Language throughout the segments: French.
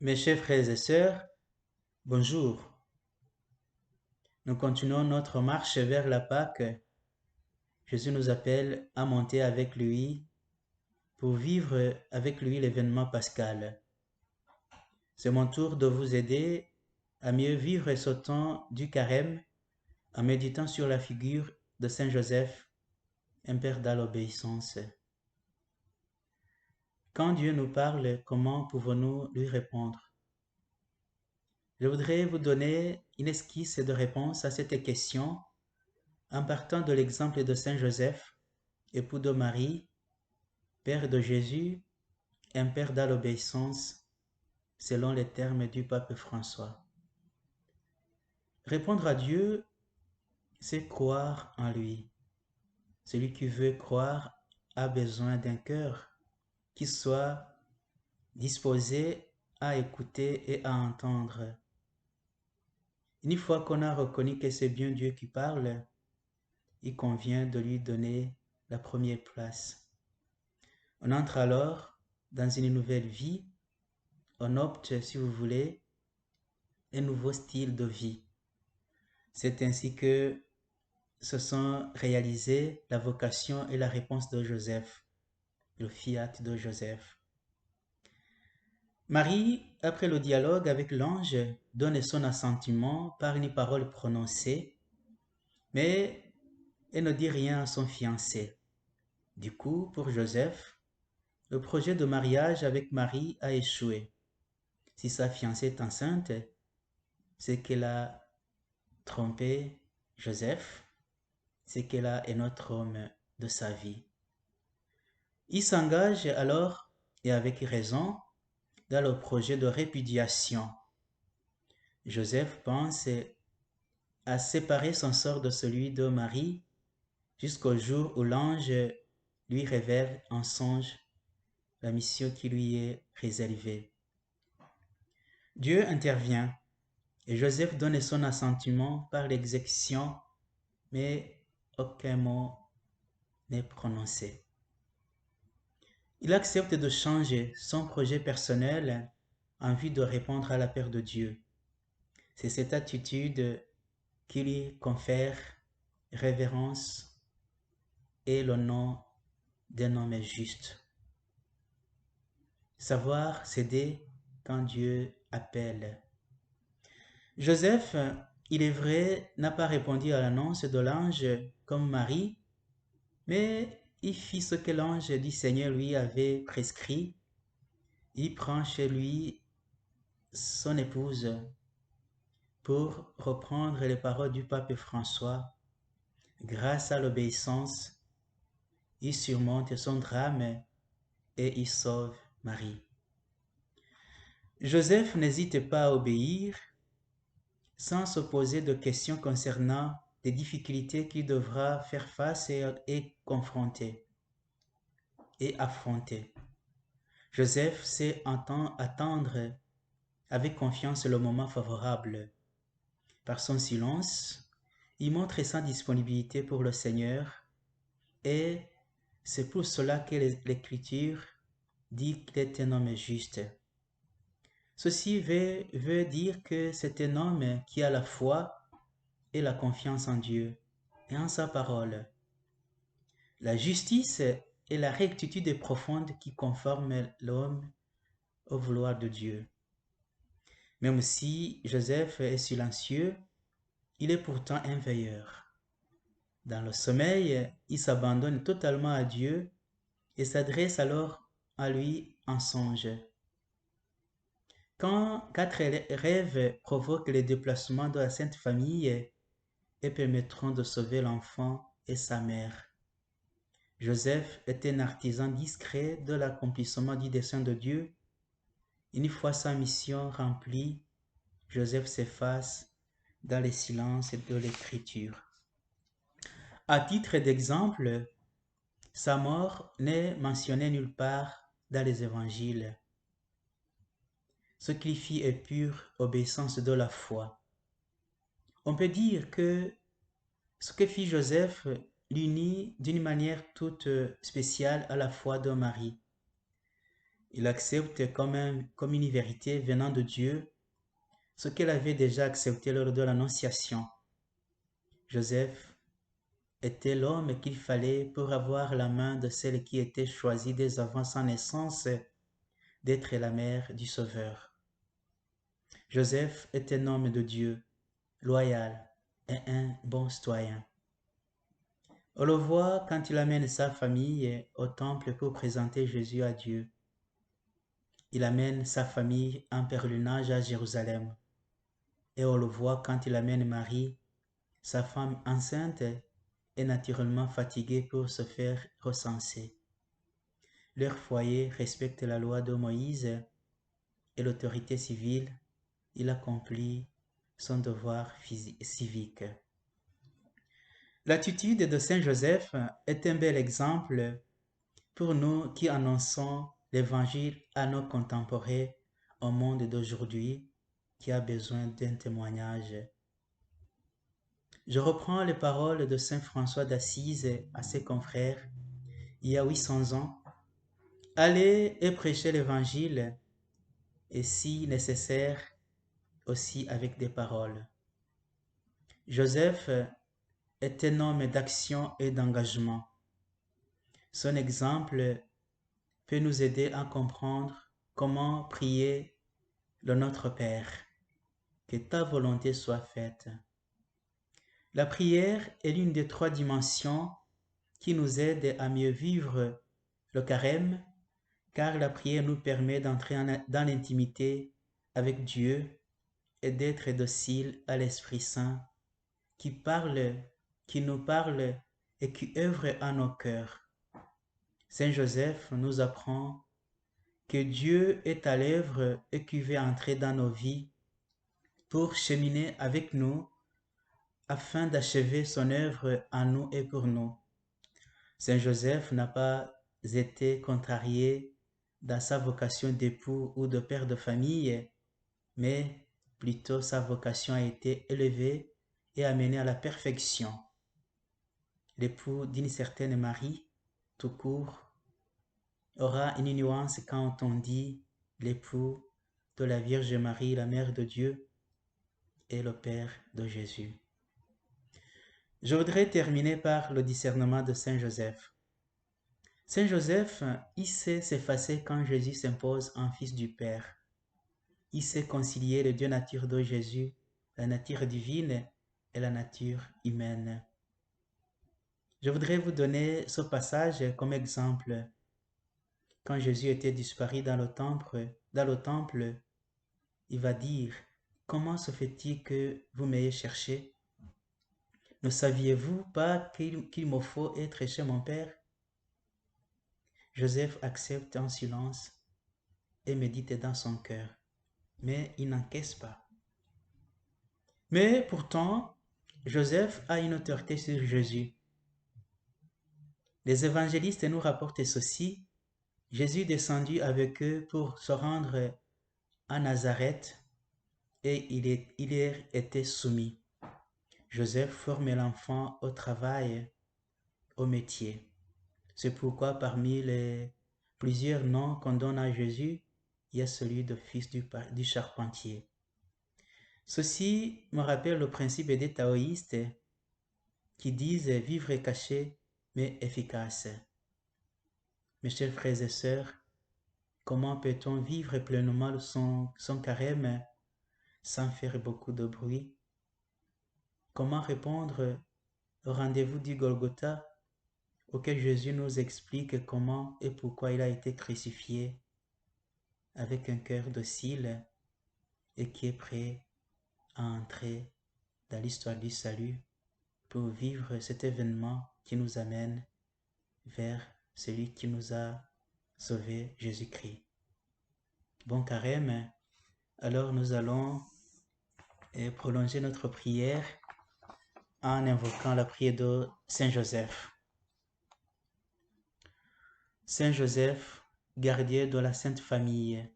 Mes chers frères et sœurs, bonjour. Nous continuons notre marche vers la Pâque. Jésus nous appelle à monter avec lui pour vivre avec lui l'événement pascal. C'est mon tour de vous aider à mieux vivre ce temps du carême en méditant sur la figure de Saint Joseph, un père dans l'obéissance. Quand Dieu nous parle, comment pouvons-nous lui répondre? Je voudrais vous donner une esquisse de réponse à cette question en partant de l'exemple de Saint Joseph, époux de Marie, père de Jésus, un père dans l'obéissance, selon les termes du pape François. Répondre à Dieu, c'est croire en lui. Celui qui veut croire a besoin d'un cœur qui soit disposé à écouter et à entendre. Une fois qu'on a reconnu que c'est bien Dieu qui parle, il convient de lui donner la première place. On entre alors dans une nouvelle vie, on opte, si vous voulez, un nouveau style de vie. C'est ainsi que se sont réalisées la vocation et la réponse de Joseph, le fiat de Joseph. Marie, après le dialogue avec l'ange, donne son assentiment par une parole prononcée, mais elle ne dit rien à son fiancé. Du coup, pour Joseph, le projet de mariage avec Marie a échoué. Si sa fiancée est enceinte, c'est qu'elle a trompé Joseph, c'est qu'elle a un autre homme de sa vie. Il s'engage alors, et avec raison, dans le projet de répudiation. Joseph pense à séparer son sort de celui de Marie jusqu'au jour où l'ange lui révèle en songe la mission qui lui est réservée. Dieu intervient et Joseph donne son assentiment par l'exécution, mais aucun mot n'est prononcé. Il accepte de changer son projet personnel en vue de répondre à l'appel de Dieu. C'est cette attitude qui lui confère révérence et le nom d'un homme juste. Savoir céder quand Dieu appelle. Joseph, il est vrai, n'a pas répondu à l'annonce de l'ange comme Marie, mais il fit ce que l'ange du Seigneur lui avait prescrit. Il prend chez lui son épouse. Pour reprendre les paroles du pape François, grâce à l'obéissance, il surmonte son drame et il sauve Marie. Joseph n'hésite pas à obéir sans se poser de questions concernant les difficultés qu'il devra faire face et confronter et affronter. Joseph sait attendre avec confiance le moment favorable. Par son silence, il montre sa disponibilité pour le Seigneur et c'est pour cela que l'Écriture dit qu'il est un homme juste. Ceci veut dire que c'est un homme qui a la foi et la confiance en Dieu et en sa parole. La justice et la rectitude profonde qui conforment l'homme au vouloir de Dieu. Même si Joseph est silencieux, il est pourtant un veilleur. Dans le sommeil, il s'abandonne totalement à Dieu et s'adresse alors à lui en songe. Quand 4 rêves provoquent le déplacement de la Sainte Famille et permettront de sauver l'enfant et sa mère. Joseph est un artisan discret de l'accomplissement du dessein de Dieu. Une fois sa mission remplie, Joseph s'efface dans les silences de l'Écriture. À titre d'exemple, sa mort n'est mentionnée nulle part dans les évangiles. Ce qu'il fit est pure obéissance de la foi. On peut dire que ce que fit Joseph l'unit d'une manière toute spéciale à la foi de Marie. Il accepte comme une vérité venant de Dieu ce qu'il avait déjà accepté lors de l'Annonciation. Joseph était l'homme qu'il fallait pour avoir la main de celle qui était choisie dès avant sa naissance d'être la mère du Sauveur. Joseph est un homme de Dieu, loyal et un bon citoyen. On le voit quand il amène sa famille au temple pour présenter Jésus à Dieu. Il amène sa famille en pèlerinage à Jérusalem. Et on le voit quand il amène Marie, sa femme enceinte et naturellement fatiguée pour se faire recenser. Leur foyer respecte la loi de Moïse et l'autorité civile. Il accomplit son devoir civique. L'attitude de Saint Joseph est un bel exemple pour nous qui annonçons l'Évangile à nos contemporains au monde d'aujourd'hui qui a besoin d'un témoignage. Je reprends les paroles de Saint François d'Assise à ses confrères il y a 800 ans. Allez et prêchez l'Évangile et si nécessaire aussi avec des paroles. Joseph est un homme d'action et d'engagement. Son exemple peut nous aider à comprendre comment prier le Notre Père. Que ta volonté soit faite. La prière est l'une des 3 dimensions qui nous aident à mieux vivre le carême, car la prière nous permet d'entrer dans l'intimité avec Dieu et d'être docile à l'Esprit Saint qui nous parle et qui œuvre à nos cœurs. Saint Joseph nous apprend que Dieu est à l'œuvre et qu'il veut entrer dans nos vies pour cheminer avec nous afin d'achever son œuvre en nous et pour nous. Saint Joseph n'a pas été contrarié dans sa vocation d'époux ou de père de famille, mais plutôt sa vocation a été élevée et amenée à la perfection. L'époux d'une certaine Marie, tout court, aura une nuance quand on dit l'époux de la Vierge Marie, la Mère de Dieu, et le Père de Jésus. Je voudrais terminer par le discernement de Saint Joseph. Saint Joseph, il sait s'effacer quand Jésus s'impose en fils du Père. Il sait concilier les 2 natures de Jésus, la nature divine et la nature humaine. Je voudrais vous donner ce passage comme exemple. Quand Jésus était disparu dans le temple, il va dire, « Comment se fait-il que vous m'ayez cherché? Ne saviez-vous pas qu'il me faut être chez mon Père ?» Joseph accepte en silence et médite dans son cœur, mais il n'encaisse pas. Mais pourtant, Joseph a une autorité sur Jésus. Les évangélistes nous rapportent ceci. Jésus descendu avec eux pour se rendre à Nazareth et il était soumis. Joseph forme l'enfant au travail, au métier. C'est pourquoi parmi les plusieurs noms qu'on donne à Jésus, il y a celui de fils du charpentier. Ceci me rappelle le principe des taoïstes qui disent vivre est caché mais efficace. Mes chers frères et sœurs, comment peut-on vivre pleinement son carême sans faire beaucoup de bruit? Comment répondre au rendez-vous du Golgotha auquel Jésus nous explique comment et pourquoi il a été crucifié avec un cœur docile et qui est prêt à entrer dans l'histoire du salut pour vivre cet événement qui nous amène vers celui qui nous a sauvés, Jésus-Christ. Bon carême, alors nous allons prolonger notre prière en invoquant la prière de Saint Joseph. Saint Joseph, gardien de la Sainte Famille,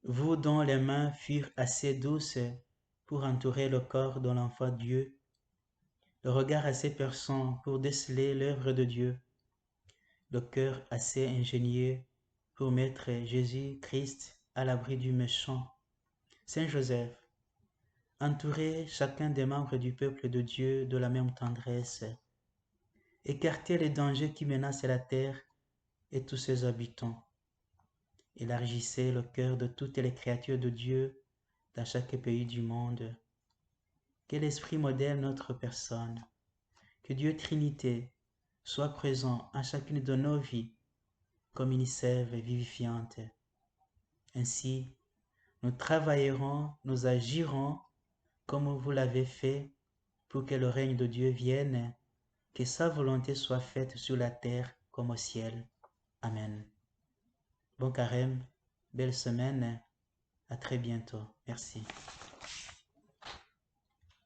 vous dont les mains furent assez douces pour entourer le corps de l'enfant Dieu, le regard assez perçant pour déceler l'œuvre de Dieu, le cœur assez ingénieux pour mettre Jésus-Christ à l'abri du méchant. Saint Joseph, entourez chacun des membres du peuple de Dieu de la même tendresse. Écartez les dangers qui menacent la terre et tous ses habitants. Élargissez le cœur de toutes les créatures de Dieu dans chaque pays du monde. Que l'Esprit modèle notre personne. Que Dieu Trinité soit présent en chacune de nos vies comme une sève vivifiante. Ainsi, nous travaillerons, nous agirons comme vous l'avez fait pour que le règne de Dieu vienne, que sa volonté soit faite sur la terre comme au ciel. Amen. Bon carême, belle semaine, à très bientôt. Merci.